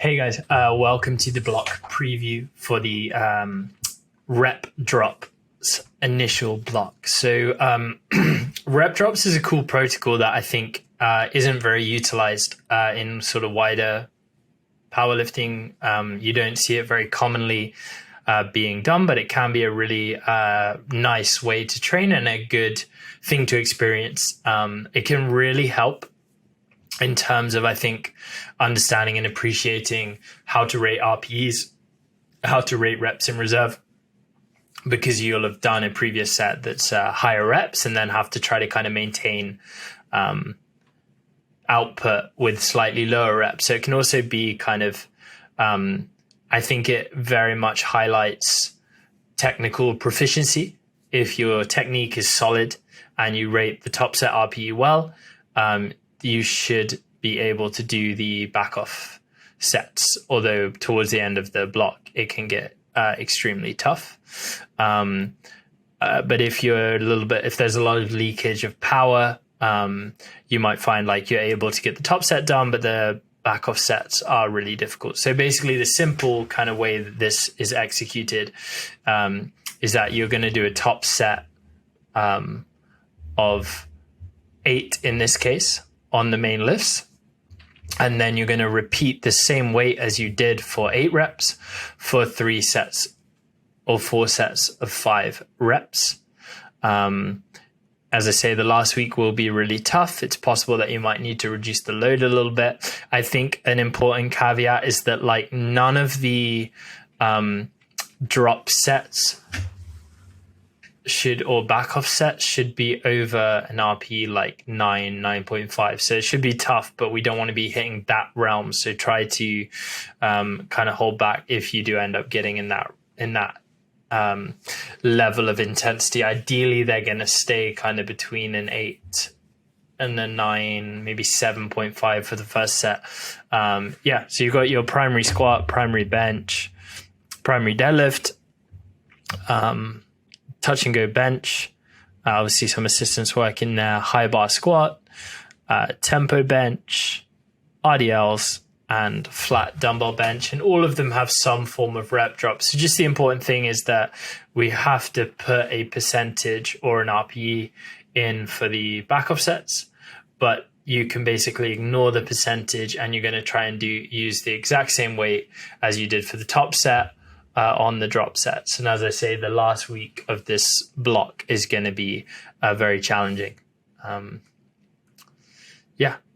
Hey guys, welcome to the block preview for the rep drops initial block. So rep drops is a cool protocol that I think isn't very utilized in sort of wider powerlifting. You don't see it very commonly being done, but it can be a really nice way to train and a good thing to experience. It can really help in terms of, I think, understanding and appreciating how to rate RPEs, how to rate reps in reserve, because you'll have done a previous set that's higher reps and then have to try to kind of maintain output with slightly lower reps. So it can also be kind of, I think it very much highlights technical proficiency. If your technique is solid and you rate the top set RPE well, you should be able to do the back off sets, although towards the end of the block, it can get extremely tough. But if there's a lot of leakage of power, you might find like you're able to get the top set done, but the back off sets are really difficult. So basically the simple kind of way that this is executed is that you're going to do a top set of 8 in this case on the main lifts. And then you're going to repeat the same weight as you did for 8 reps for 3 sets or 4 sets of 5 reps. As I say, the last week will be really tough. It's possible that you might need to reduce the load a little bit. I think an important caveat is that like none of the drop sets or back off sets should be over an RPE like 9.5. So it should be tough, but we don't want to be hitting that realm. So try to kind of hold back if you do end up getting in that level of intensity. Ideally, they're going to stay kind of between an 8 and a 9, maybe 7.5 for the first set. So you've got your primary squat, primary bench, primary deadlift, touch and go bench, obviously some assistance work in there, high bar squat, tempo bench, RDLs, and flat dumbbell bench. And all of them have some form of rep drop. So just the important thing is that we have to put a percentage or an RPE in for the back off sets, but you can basically ignore the percentage and you're going to try and use the exact same weight as you did for the top set on the drop sets. And as I say, the last week of this block is going to be very challenging.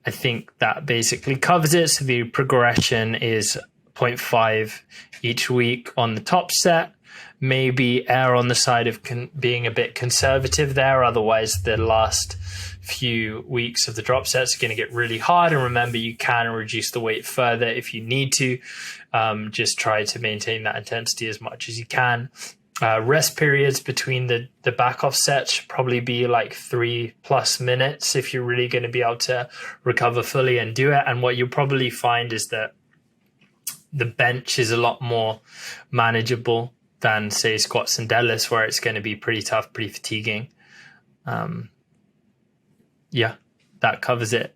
I think that basically covers it. So the progression is 0.5 each week on the top set. Maybe err on the side of being a bit conservative there. Otherwise, the last few weeks of the drop sets are going to get really hard. And remember, you can reduce the weight further if you need to. Just try to maintain that intensity as much as you can. Rest periods between the back off sets should probably be like 3+ minutes if you're really going to be able to recover fully and do it. And what you'll probably find is that the bench is a lot more manageable than, say, squats and deadlifts, where it's going to be pretty tough, pretty fatiguing. That covers it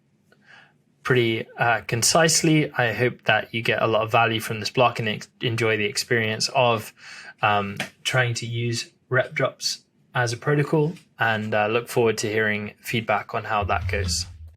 pretty concisely. I hope that you get a lot of value from this block and enjoy the experience of trying to use rep drops as a protocol, and look forward to hearing feedback on how that goes.